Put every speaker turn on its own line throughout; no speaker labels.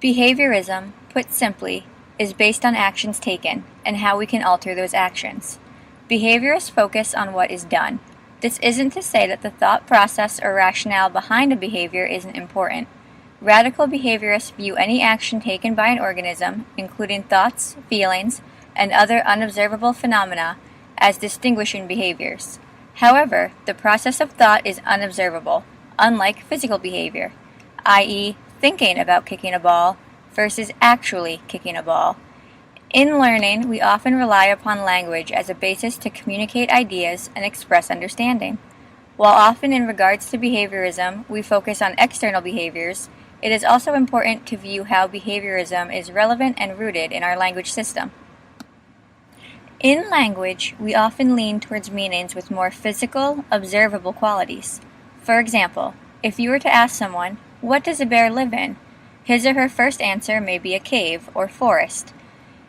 Behaviorism, put simply, is based on actions taken and how we can alter those actions. Behaviorists focus on what is done. This isn't to say that the thought process or rationale behind a behavior isn't important. Radical behaviorists view any action taken by an organism, including thoughts, feelings, and other unobservable phenomena, as distinguishing behaviors. However, the process of thought is unobservable, unlike physical behavior, i.e., thinking about kicking a ball versus actually kicking a ball. In learning, we often rely upon language as a basis to communicate ideas and express understanding. While often in regards to behaviorism, we focus on external behaviors, it is also important to view how behaviorism is relevant and rooted in our language system. In language, we often lean towards meanings with more physical, observable qualities. For example, if you were to ask someone, "What does a bear live in?" his or her first answer may be a cave or forest.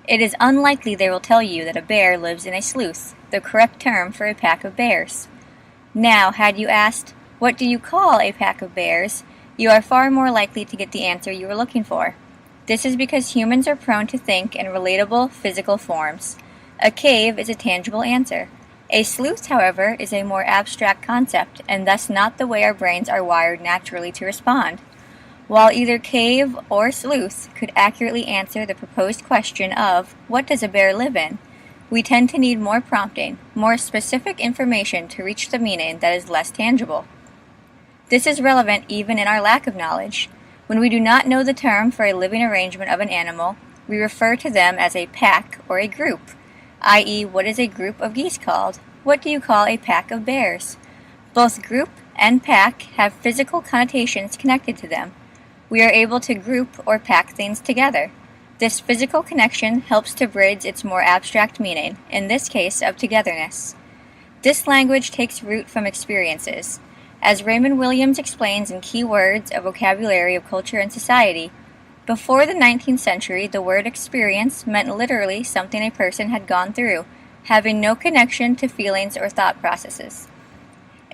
It is unlikely they will tell you that a bear lives in a slough, the correct term for a pack of bears. Now, had you asked, "What do you call a pack of bears?" you are far more likely to get the answer you were looking for. This is because humans are prone to think in relatable physical forms. A cave is a tangible answer. A slough, however, is a more abstract concept, and thus not the way our brains are wired naturally to respond. While either cave or slough could accurately answer the proposed question of, "What does a bear live in?" we tend to need more prompting, more specific information to reach the meaning that is less tangible. This is relevant even in our lack of knowledge. When we do not know the term for a living arrangement of an animal, we refer to them as a pack or a group, i.e., what is a group of geese called? What do you call a pack of bears? Both group and pack have physical connotations connected to them. We are able to group or pack things together. This physical connection helps to bridge its more abstract meaning, in this case of togetherness. This language takes root from experiences. As Raymond Williams explains in Key Words, A Vocabulary of Culture and Society, before the 19th century, the word experience meant literally something a person had gone through, having no connection to feelings or thought processes.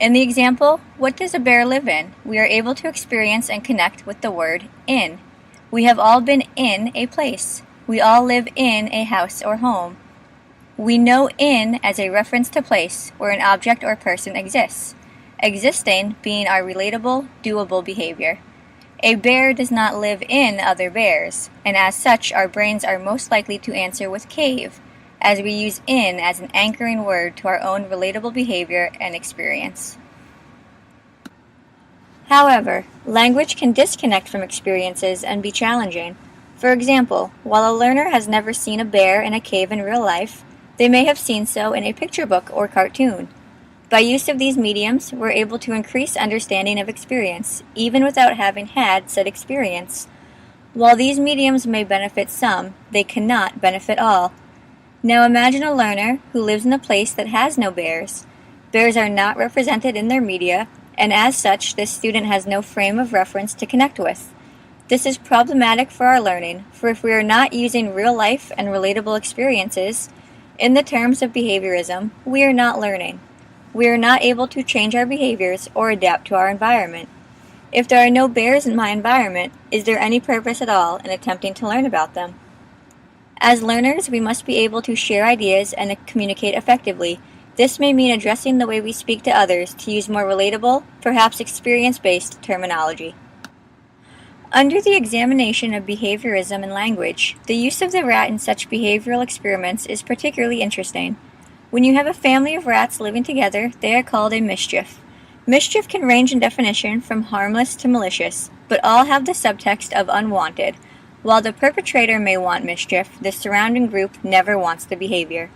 In the example, "What does a bear live in?" we are able to experience and connect with the word in. We have all been in a place. We all live in a house or home. We know in as a reference to place where an object or person exists, existing being our relatable, doable behavior. A bear does not live in other bears, and as such our brains are most likely to answer with cave, as we use in as an anchoring word to our own relatable behavior and experience. However, language can disconnect from experiences and be challenging. For example, while a learner has never seen a bear in a cave in real life, they may have seen so in a picture book or cartoon. By use of these mediums, we're able to increase understanding of experience, even without having had said experience. While these mediums may benefit some, they cannot benefit all. Now imagine a learner who lives in a place that has no bears. Bears are not represented in their media, and as such, this student has no frame of reference to connect with. This is problematic for our learning, for if we are not using real life and relatable experiences, in the terms of behaviorism, we are not learning. We are not able to change our behaviors or adapt to our environment. If there are no bears in my environment, is there any purpose at all in attempting to learn about them? As learners, we must be able to share ideas and communicate effectively. This may mean addressing the way we speak to others to use more relatable, perhaps experience-based terminology. Under the examination of behaviorism and language, the use of the rat in such behavioral experiments is particularly interesting. When you have a family of rats living together, they are called a mischief. Mischief can range in definition from harmless to malicious, but all have the subtext of unwanted. While the perpetrator may want mischief, the surrounding group never wants the behavior.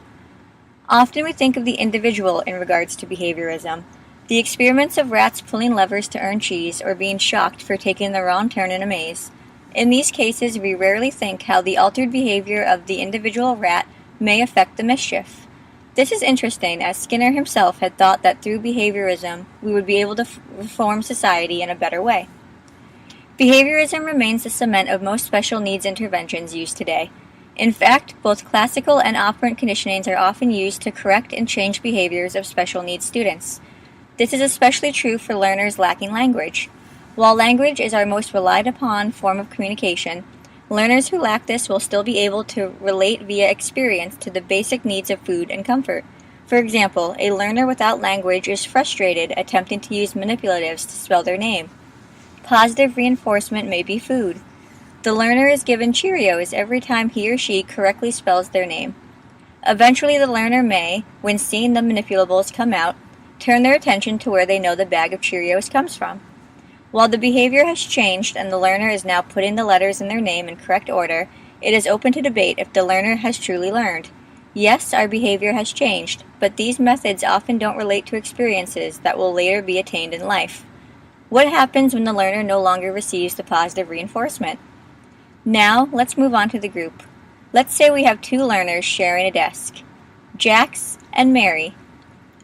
Often we think of the individual in regards to behaviorism. The experiments of rats pulling levers to earn cheese or being shocked for taking the wrong turn in a maze. In these cases, we rarely think how the altered behavior of the individual rat may affect the mischief. This is interesting, as Skinner himself had thought that through behaviorism we would be able to reform society in a better way. Behaviorism remains the cement of most special needs interventions used today. In fact, both classical and operant conditionings are often used to correct and change behaviors of special needs students. This is especially true for learners lacking language. While language is our most relied upon form of communication, Learners who lack this will still be able to relate via experience to the basic needs of food and comfort. For example, a learner without language is frustrated attempting to use manipulatives to spell their name. Positive reinforcement may be food. The learner is given Cheerios every time he or she correctly spells their name. Eventually, the learner may, when seeing the manipulables come out, turn their attention to where they know the bag of Cheerios comes from. While the behavior has changed and the learner is now putting the letters in their name in correct order, it is open to debate if the learner has truly learned. Yes, our behavior has changed, but these methods often don't relate to experiences that will later be attained in life. What happens when the learner no longer receives the positive reinforcement? Now, let's move on to the group. Let's say we have two learners sharing a desk, Jax and Mary.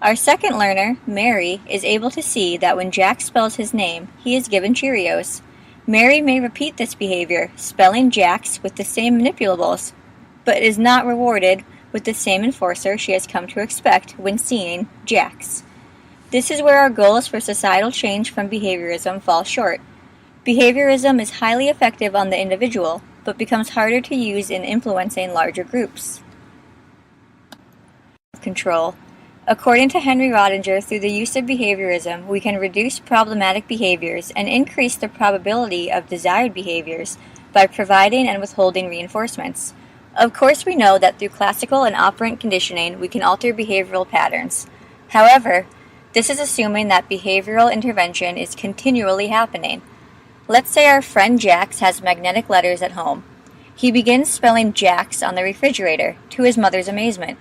Our second learner, Mary, is able to see that when Jax spells his name, he is given Cheerios. Mary may repeat this behavior, spelling Jax with the same manipulables, but is not rewarded with the same enforcer she has come to expect when seeing Jax. This is where our goals for societal change from behaviorism fall short. Behaviorism is highly effective on the individual, but becomes harder to use in influencing larger groups. Control. According to Henry Rodinger, through the use of behaviorism, we can reduce problematic behaviors and increase the probability of desired behaviors by providing and withholding reinforcements. Of course, we know that through classical and operant conditioning, we can alter behavioral patterns. However, this is assuming that behavioral intervention is continually happening. Let's say our friend Jax has magnetic letters at home. He begins spelling Jax on the refrigerator, to his mother's amazement.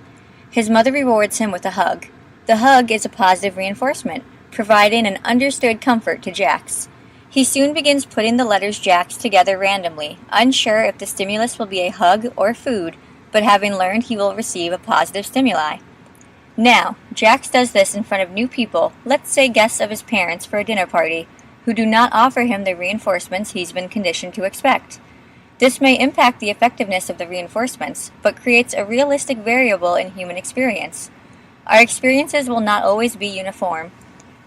His mother rewards him with a hug. The hug is a positive reinforcement, providing an understood comfort to Jax. He soon begins putting the letters Jax together randomly, unsure if the stimulus will be a hug or food, but having learned he will receive a positive stimuli. Now, Jax does this in front of new people, let's say guests of his parents for a dinner party, who do not offer him the reinforcements he's been conditioned to expect. This may impact the effectiveness of the reinforcements, but creates a realistic variable in human experience. Our experiences will not always be uniform.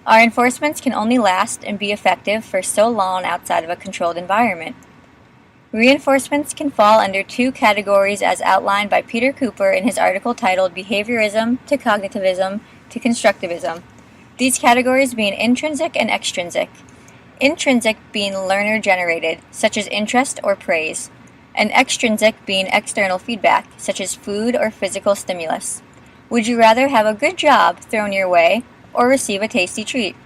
Our enforcements can only last and be effective for so long outside of a controlled environment. Reinforcements can fall under two categories as outlined by Peter Cooper in his article titled Behaviorism to Cognitivism to Constructivism. These categories being intrinsic and extrinsic. Intrinsic being learner-generated, such as interest or praise, and extrinsic being external feedback, such as food or physical stimulus. Would you rather have a good job thrown your way or receive a tasty treat?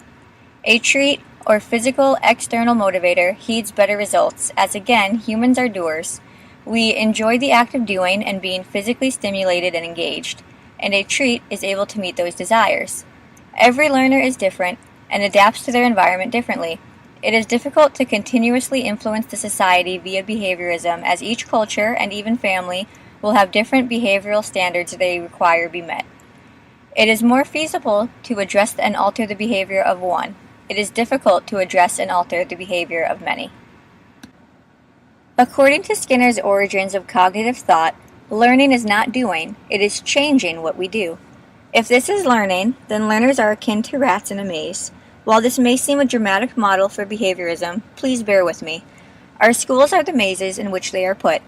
A treat or physical external motivator heeds better results, as again, humans are doers. We enjoy the act of doing and being physically stimulated and engaged, and a treat is able to meet those desires. Every learner is different and adapts to their environment differently. It is difficult to continuously influence the society via behaviorism, as each culture and even family will have different behavioral standards they require be met. It is more feasible to address and alter the behavior of one. It is difficult to address and alter the behavior of many. According to Skinner's Origins of Cognitive Thought, learning is not doing, it is changing what we do. If this is learning, then learners are akin to rats in a maze. While this may seem a dramatic model for behaviorism, please bear with me. Our schools are the mazes in which they are put.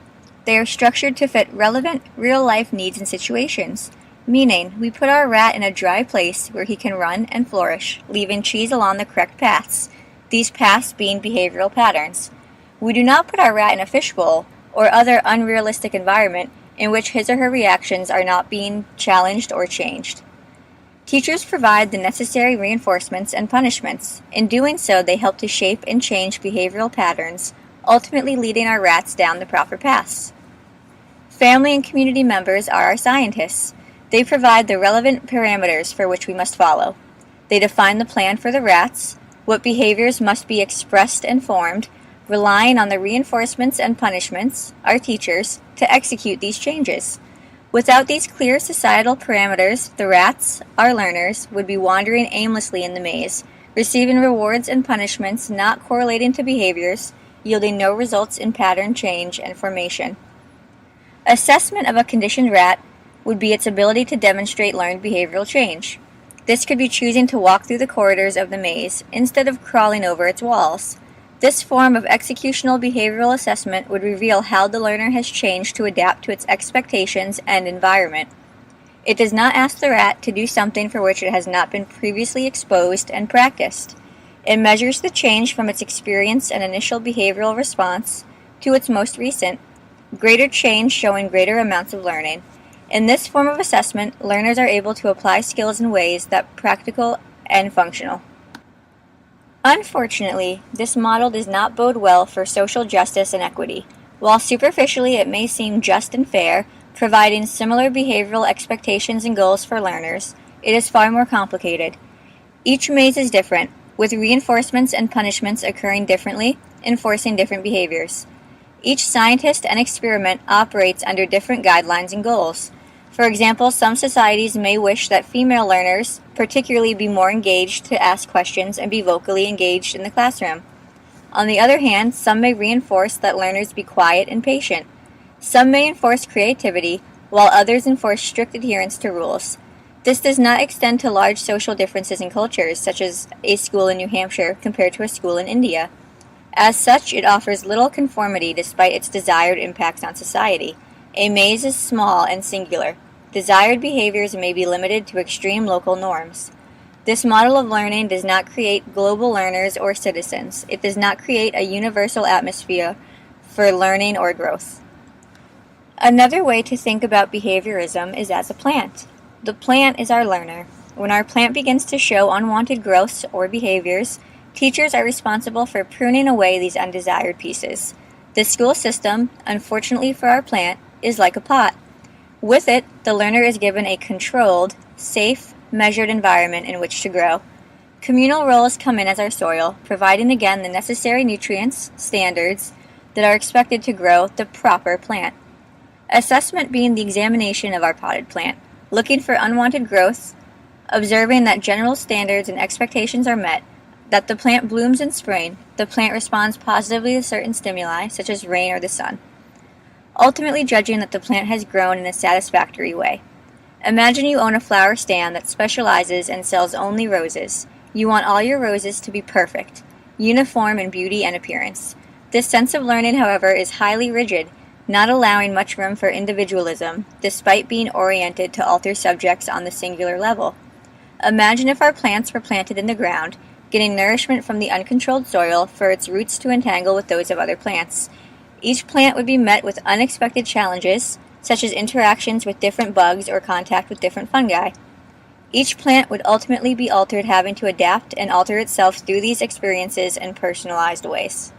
They are structured to fit relevant, real-life needs and situations, meaning we put our rat in a dry place where he can run and flourish, leaving cheese along the correct paths, these paths being behavioral patterns. We do not put our rat in a fishbowl or other unrealistic environment in which his or her reactions are not being challenged or changed. Teachers provide the necessary reinforcements and punishments. In doing so, they help to shape and change behavioral patterns, ultimately leading our rats down the proper paths. Family and community members are our scientists. They provide the relevant parameters for which we must follow. They define the plan for the rats, what behaviors must be expressed and formed, relying on the reinforcements and punishments, our teachers, to execute these changes. Without these clear societal parameters, the rats, our learners, would be wandering aimlessly in the maze, receiving rewards and punishments not correlating to behaviors, yielding no results in pattern change and formation. Assessment of a conditioned rat would be its ability to demonstrate learned behavioral change. This could be choosing to walk through the corridors of the maze instead of crawling over its walls. This form of executional behavioral assessment would reveal how the learner has changed to adapt to its expectations and environment. It does not ask the rat to do something for which it has not been previously exposed and practiced. It measures the change from its experience and initial behavioral response to its most recent, greater change showing greater amounts of learning. In this form of assessment, learners are able to apply skills in ways that are practical and functional. Unfortunately, this model does not bode well for social justice and equity. While superficially it may seem just and fair, providing similar behavioral expectations and goals for learners, it is far more complicated. Each maze is different, with reinforcements and punishments occurring differently, enforcing different behaviors. Each scientist and experiment operates under different guidelines and goals. For example, some societies may wish that female learners particularly be more engaged to ask questions and be vocally engaged in the classroom. On the other hand, some may reinforce that learners be quiet and patient. Some may enforce creativity, while others enforce strict adherence to rules. This does not extend to large social differences in cultures, such as a school in New Hampshire compared to a school in India. As such, it offers little conformity despite its desired impacts on society. A maze is small and singular. Desired behaviors may be limited to extreme local norms. This model of learning does not create global learners or citizens. It does not create a universal atmosphere for learning or growth. Another way to think about behaviorism is as a plant. The plant is our learner. When our plant begins to show unwanted growths or behaviors, teachers are responsible for pruning away these undesired pieces. The school system, unfortunately for our plant, is like a pot. With it, the learner is given a controlled, safe, measured environment in which to grow. Communal roles come in as our soil, providing again the necessary nutrients, standards, that are expected to grow the proper plant. Assessment being the examination of our potted plant, looking for unwanted growth, observing that general standards and expectations are met, that the plant blooms in spring, the plant responds positively to certain stimuli, such as rain or the sun. Ultimately judging that the plant has grown in a satisfactory way. Imagine you own a flower stand that specializes and sells only roses. You want all your roses to be perfect, uniform in beauty and appearance. This sense of learning, however, is highly rigid, not allowing much room for individualism, despite being oriented to alter subjects on the singular level. Imagine if our plants were planted in the ground, getting nourishment from the uncontrolled soil for its roots to entangle with those of other plants. Each plant would be met with unexpected challenges, such as interactions with different bugs or contact with different fungi. Each plant would ultimately be altered, having to adapt and alter itself through these experiences in personalized ways.